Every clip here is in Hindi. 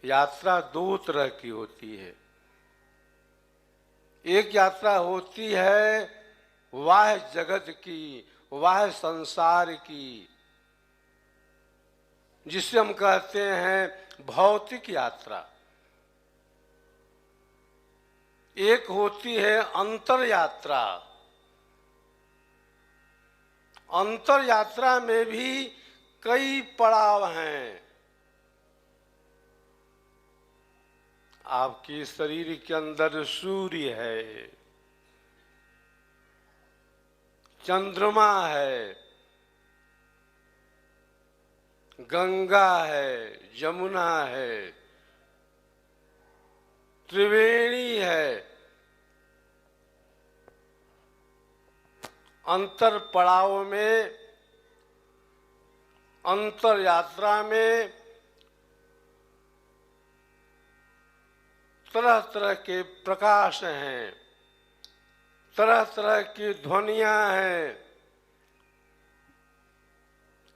यात्रा दो तरह की होती है। एक यात्रा होती है वाह जगत की, वाह संसार की, जिसे हम कहते हैं भौतिक यात्रा। एक होती है अंतर यात्रा। अंतर यात्रा में भी कई पड़ाव हैं। आपके शरीर के अंदर सूर्य है, चंद्रमा है, गंगा है, यमुना है, त्रिवेणी है। अंतर पड़ाव में, अंतर यात्रा में तरह तरह के प्रकाश हैं, तरह तरह की ध्वनियां हैं,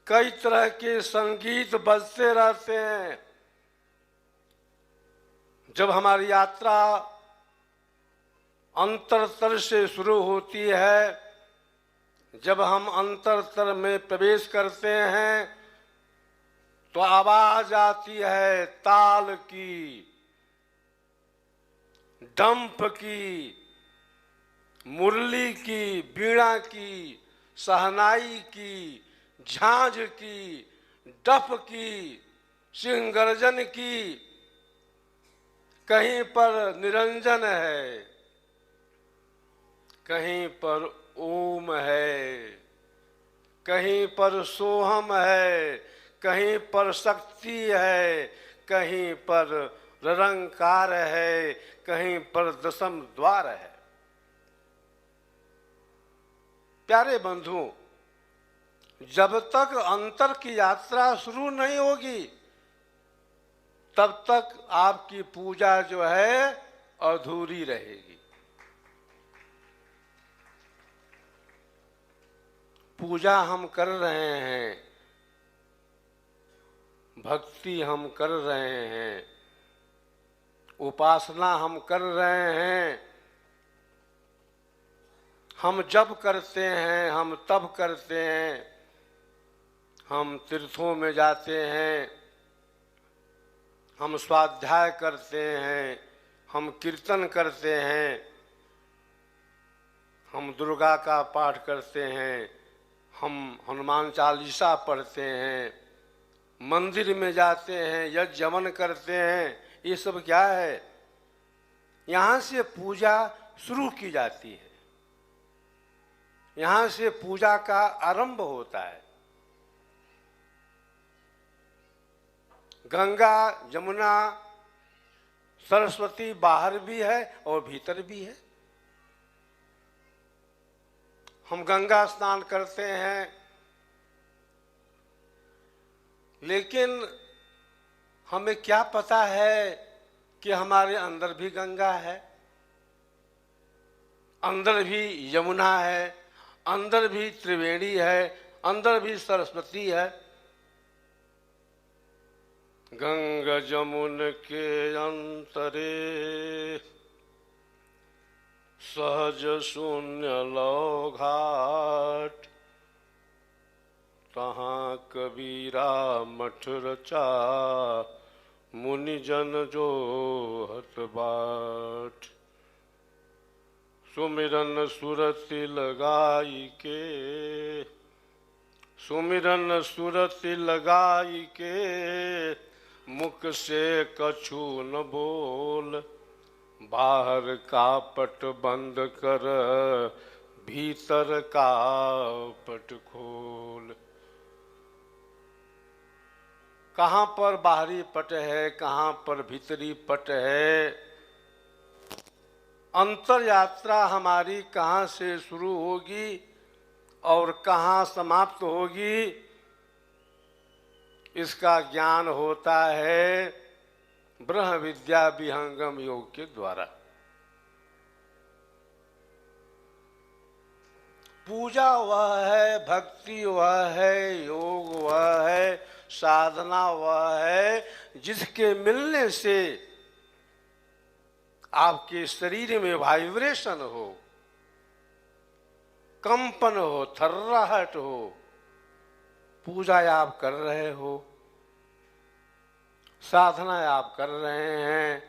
कई तरह के संगीत बजते रहते हैं। जब हमारी यात्रा अंतरतर से शुरू होती है, जब हम अंतरतर में प्रवेश करते हैं, तो आवाज आती है ताल की, डंप की, मुरली की, बीड़ा की, शहनाई की, झांझ की, डफ की, सिंह गर्जन की। कहीं पर निरंजन है, कहीं पर ओम है, कहीं पर सोहम है, कहीं पर शक्ति है, कहीं पर निरंकार है, कहीं पर दशम द्वार है। प्यारे बंधुओं, जब तक अंतर की यात्रा शुरू नहीं होगी, तब तक आपकी पूजा जो है अधूरी रहेगी। पूजा हम कर रहे हैं, भक्ति हम कर रहे हैं, उपासना हम कर रहे हैं, हम जप करते हैं, हम तप करते हैं, हम तीर्थों में जाते हैं, हम स्वाध्याय करते हैं, हम कीर्तन करते हैं, हम दुर्गा का पाठ करते हैं, हम हनुमान चालीसा पढ़ते हैं, मंदिर में जाते हैं, यज्ञ हवन करते हैं। ये सब क्या है? यहाँ से पूजा शुरू की जाती है, यहाँ से पूजा का आरंभ होता है। गंगा यमुना सरस्वती बाहर भी है और भीतर भी है। हम गंगा स्नान करते हैं, लेकिन हमें क्या पता है कि हमारे अंदर भी गंगा है, अंदर भी यमुना है, अंदर भी त्रिवेणी है, अंदर भी सरस्वती है। गंगा जमुन के अंतरे सहज शून्य लौ घाट, तहाँ कबीरा मठ रचा, मुनि जन जो हत बाट। सुमिरन सुरति लगाई के, सुमिरन सुरति लगाई के, मुख से कछु न बोल। बाहर का पट बंद कर, भीतर का पट खोल। कहाँ पर बाहरी पट है, कहाँ पर भीतरी पट है? अंतर यात्रा हमारी कहाँ से शुरू होगी और कहाँ समाप्त होगी, इसका ज्ञान होता है ब्रह्म विद्या विहंगम योग के द्वारा। पूजा वह है, भक्ति वह है, योग वह है, साधना वह है जिसके मिलने से आपके शरीर में वाइब्रेशन हो, कंपन हो, थर्राहट हो। पूजा आप कर रहे हो, साधना आप कर रहे हैं,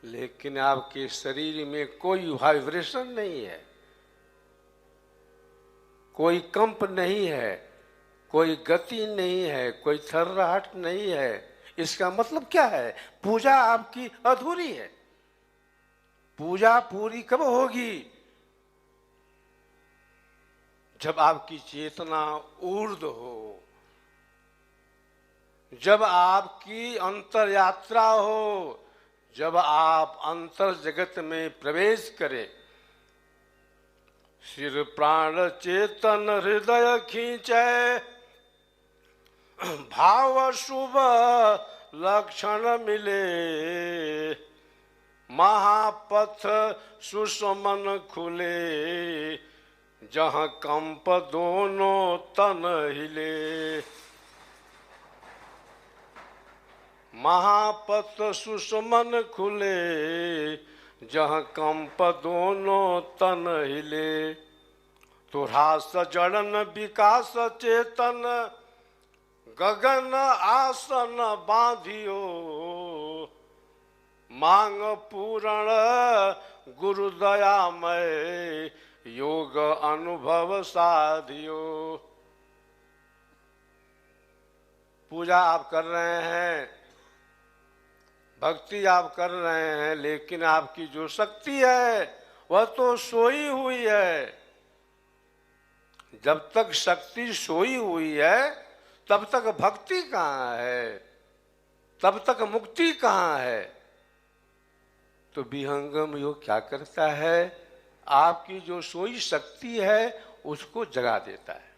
लेकिन आपके शरीर में कोई वाइब्रेशन नहीं है, कोई कंप नहीं है, कोई गति नहीं है, कोई थर्राहट नहीं है। इसका मतलब क्या है? पूजा आपकी अधूरी है। पूजा पूरी कब होगी? जब आपकी चेतना ऊर्ध्व हो, जब आपकी अंतर यात्रा हो, जब आप अंतर जगत में प्रवेश करें। सिर प्राण चेतन हृदय खींचे, भाव शुभ लक्षण मिले, महापथ सुषमन खुले, जहाँ कंप दोनों तन हिले। महापथ सुषमन खुले, जहाँ कंप दोनों तन हिले। तो रास जड़न विकास चेतन, गगन आसन बांधियो, मांग पूरण गुरु दयामय, योग अनुभव साधियो। पूजा आप कर रहे हैं, भक्ति आप कर रहे हैं, लेकिन आपकी जो शक्ति है वह तो सोई हुई है। जब तक शक्ति सोई हुई है तब तक भक्ति कहाँ है, तब तक मुक्ति कहाँ है? तो विहंगम योग क्या करता है? आपकी जो सोई शक्ति है उसको जगा देता है,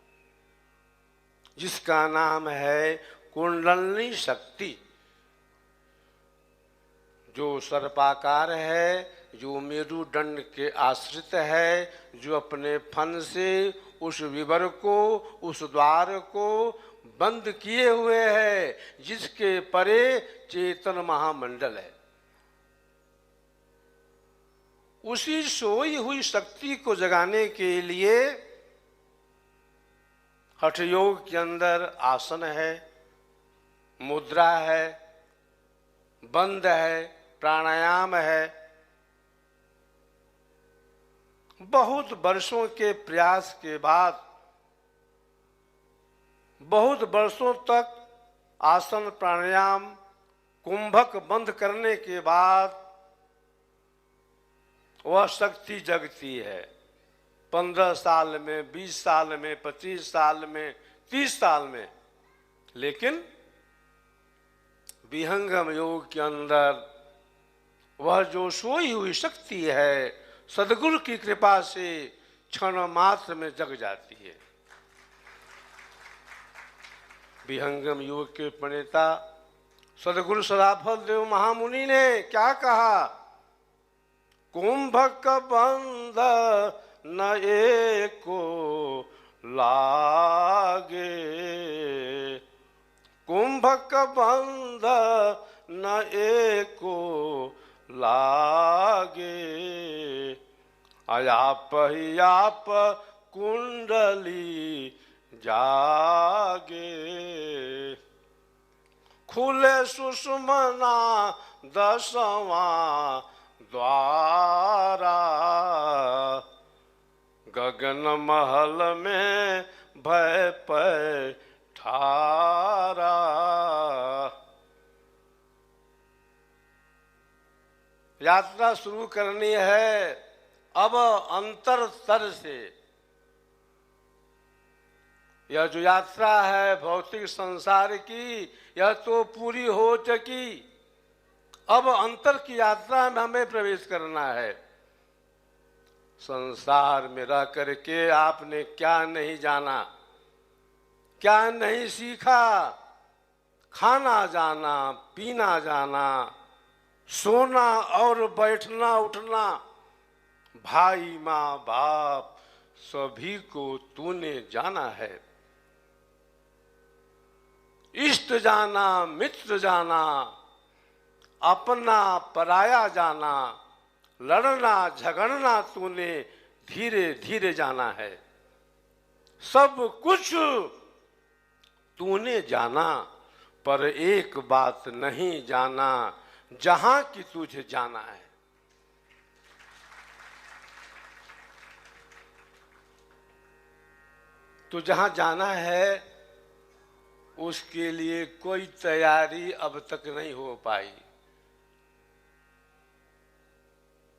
जिसका नाम है कुंडलनी शक्ति। जो सर्पाकार है, जो मेरुदंड के आश्रित है, जो अपने फन से उस विवर को, उस द्वार को बंद किए हुए है, जिसके परे चेतन महामंडल है। उसी सोई हुई शक्ति को जगाने के लिए हठ योग के अंदर आसन है, मुद्रा है, बंद है, प्राणायाम है। बहुत वर्षों के प्रयास के बाद, बहुत वर्षों तक आसन प्राणायाम कुंभक बंद करने के बाद वह शक्ति जगती है। 15 साल में, 20 साल में, 25 साल में, 30 साल में। लेकिन विहंगम योग के अंदर वह जो सोई हुई शक्ति है, सदगुरु की कृपा से क्षण मात्र में जग जाती है। विहंगम योग के प्रणेता सदगुरु सदाफल देव महामुनि ने क्या कहा? कुंभक बंध न एको लागे, कुंभक बंध न एको लागे, अयाप ही आप कुंडली जागे। खुले सुषमना 10वां द्वारा, गगन महल में भय पैठारा। यात्रा शुरू करनी है अब अंतर स्तर से। यह जो यात्रा है भौतिक संसार की, यह तो पूरी हो चुकी। अब अंतर की यात्रा में हमें प्रवेश करना है। संसार में रह करके आपने क्या नहीं जाना, क्या नहीं सीखा। खाना जाना, पीना जाना, सोना और बैठना उठना, भाई माँ बाप सभी को तूने जाना है। इष्ट जाना मित्र जाना, अपना पराया जाना, लड़ना झगड़ना तूने धीरे धीरे जाना है। सब कुछ तूने जाना पर एक बात नहीं जाना, जहां की तुझे जाना है। तो जहां जाना है उसके लिए कोई तैयारी अब तक नहीं हो पाई।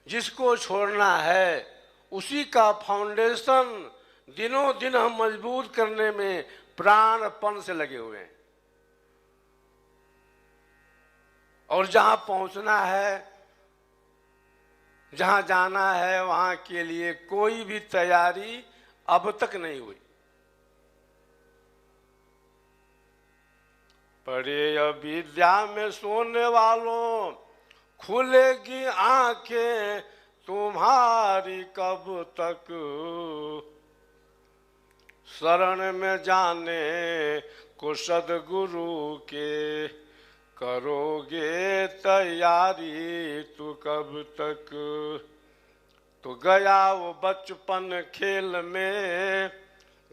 जिसको छोड़ना है उसी का फाउंडेशन दिनों दिन हम मजबूत करने में प्राणपण से लगे हुए हैं। और जहां पहुंचना है, जहां जाना है, वहां के लिए कोई भी तैयारी अब तक नहीं हुई। पढ़े अविद्या में सोने वालों, खुलेगी आंखें तुम्हारी कब तक। शरण में जाने को सदगुरु के करोगे तैयारी तू कब तक। तो गया वो बचपन खेल में,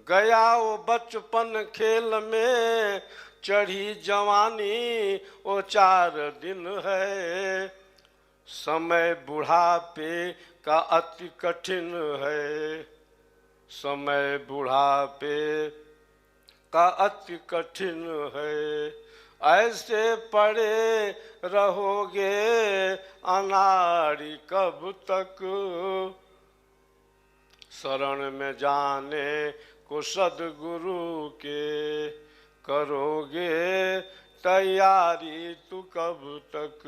गया वो बचपन खेल में, चढ़ी जवानी वो 4 दिन है। समय बुढ़ापे का अति कठिन है, समय बुढ़ापे का अति कठिन है। ऐसे पड़े रहोगे अनाड़ी कब तक। शरण में जाने को सदगुरु के करोगे तैयारी तू कब तक।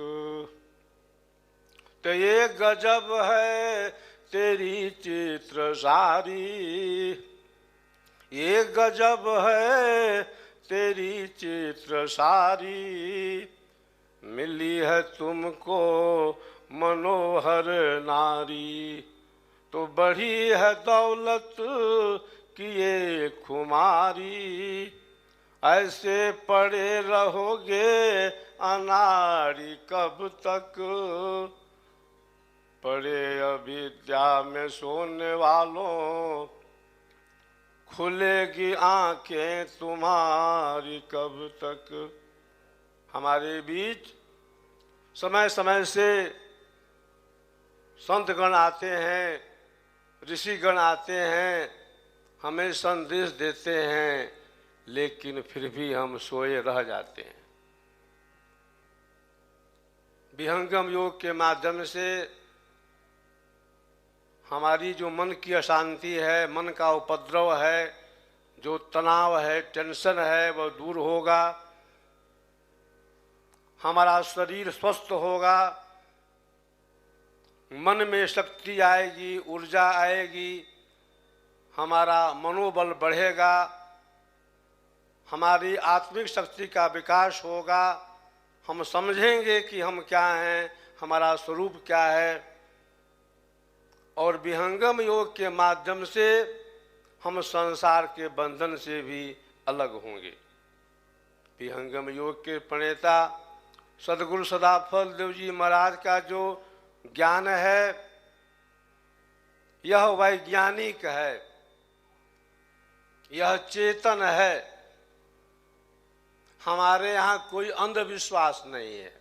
तो ये गजब है तेरी चित्र सारी, ये गजब है तेरी चित्र सारी। मिली है तुमको मनोहर नारी, तो बढ़ी है दौलत की ये खुमारी। ऐसे पड़े रहोगे अनाड़ी कब तक। पड़े अविद्या में सोने वालों, खुलेगी आंखें तुम्हारी कब तक। हमारे बीच समय समय से संतगण आते हैं, ऋषिगण आते हैं, हमें संदेश देते हैं, लेकिन फिर भी हम सोए रह जाते हैं। विहंगम योग के माध्यम से हमारी जो मन की अशांति है, मन का उपद्रव है, जो तनाव है, टेंशन है, वह दूर होगा। हमारा शरीर स्वस्थ होगा, मन में शक्ति आएगी, ऊर्जा आएगी, हमारा मनोबल बढ़ेगा, हमारी आत्मिक शक्ति का विकास होगा। हम समझेंगे कि हम क्या हैं, हमारा स्वरूप क्या है। और विहंगम योग के माध्यम से हम संसार के बंधन से भी अलग होंगे। विहंगम योग के प्रणेता सदगुरु सदाफल देव जी महाराज का जो ज्ञान है, यह वैज्ञानिक है, यह चेतन है। हमारे यहाँ कोई अंधविश्वास नहीं है,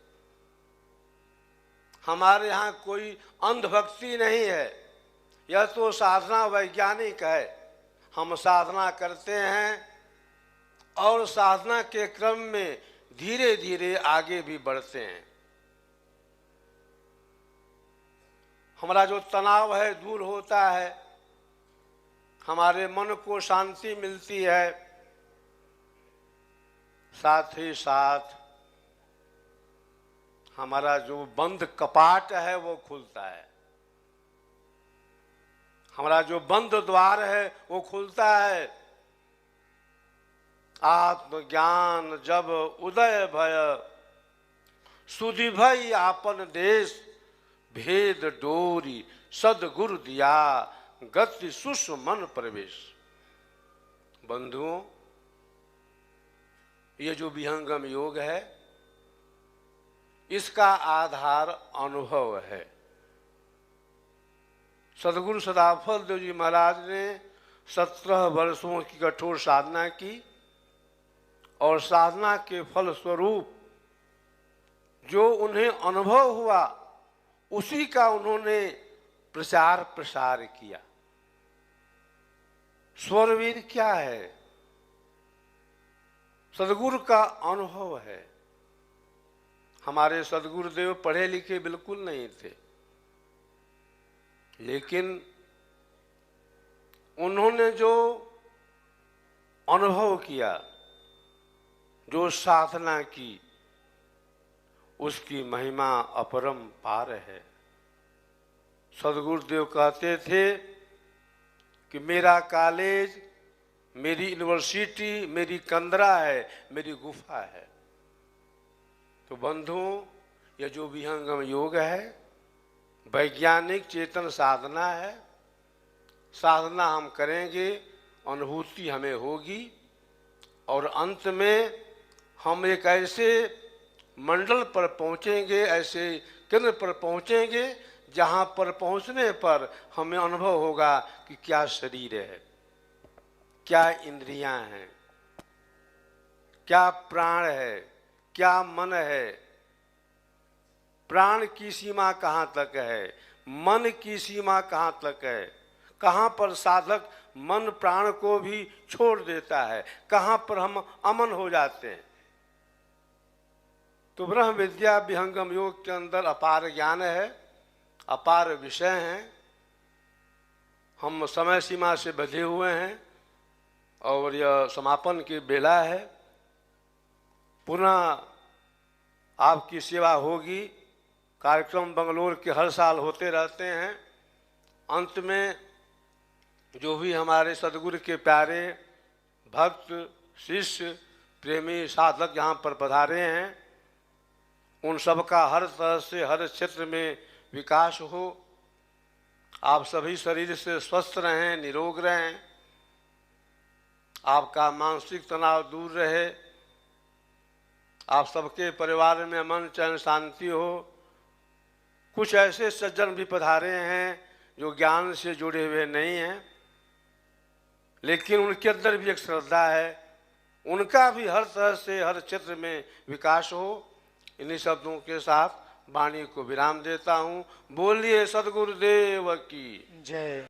हमारे यहाँ कोई अंधभक्ति नहीं है। यह तो साधना वैज्ञानिक है। हम साधना करते हैं और साधना के क्रम में धीरे धीरे आगे भी बढ़ते हैं। हमारा जो तनाव है दूर होता है, हमारे मन को शांति मिलती है, साथ ही साथ हमारा जो बंद कपाट है वो खुलता है, हमारा जो बंद द्वार है वो खुलता है। आत्मज्ञान जब उदय भय, सुधि भई आपन देश, भेद डोरी सदगुरु दिया, गति सुष मन प्रवेश। बंधुओं, ये जो विहंगम योग है, इसका आधार अनुभव है। सदगुरु सदाफल देव जी महाराज ने 17 वर्षों की कठोर साधना की और साधना के फल स्वरूप जो उन्हें अनुभव हुआ उसी का उन्होंने प्रचार प्रसार किया। स्वरवीर क्या है? सदगुरु का अनुभव है। हमारे सदगुरुदेव पढ़े लिखे बिल्कुल नहीं थे, लेकिन उन्होंने जो अनुभव किया, जो साधना की, उसकी महिमा अपरंपार है। सदगुरुदेव कहते थे कि मेरा कॉलेज, मेरी यूनिवर्सिटी, मेरी कंदरा है, मेरी गुफा है। तो बंधुओं, यह जो विहंगम योग है, वैज्ञानिक चेतन साधना है। साधना हम करेंगे, अनुभूति हमें होगी और अंत में हम एक ऐसे मंडल पर पहुंचेंगे, ऐसे केंद्र पर पहुंचेंगे जहां पर पहुंचने पर हमें अनुभव होगा कि क्या शरीर है, क्या इंद्रियां हैं, क्या प्राण है, क्या मन है। प्राण की सीमा कहाँ तक है, मन की सीमा कहाँ तक है, कहाँ पर साधक मन प्राण को भी छोड़ देता है, कहाँ पर हम अमन हो जाते हैं। तो ब्रह्म विद्या विहंगम योग के अंदर अपार ज्ञान है, अपार विषय हैं। हम समय सीमा से बंधे हुए हैं और यह समापन की बेला है। पुनः आपकी सेवा होगी। कार्यक्रम बंगलोर के हर साल होते रहते हैं। अंत में जो भी हमारे सदगुरु के प्यारे भक्त, शिष्य, प्रेमी, साधक यहाँ पर पधारे हैं, उन सब का हर तरह से हर क्षेत्र में विकास हो। आप सभी शरीर से स्वस्थ रहें, निरोग रहें, आपका मानसिक तनाव दूर रहे, आप सबके परिवार में अमन चैन शांति हो। कुछ ऐसे सज्जन भी पधारे हैं जो ज्ञान से जुड़े हुए नहीं हैं, लेकिन उनके अंदर भी एक श्रद्धा है, उनका भी हर तरह से हर क्षेत्र में विकास हो। इन्हीं शब्दों के साथ वाणी को विराम देता हूँ। बोलिए सदगुरुदेव की जय।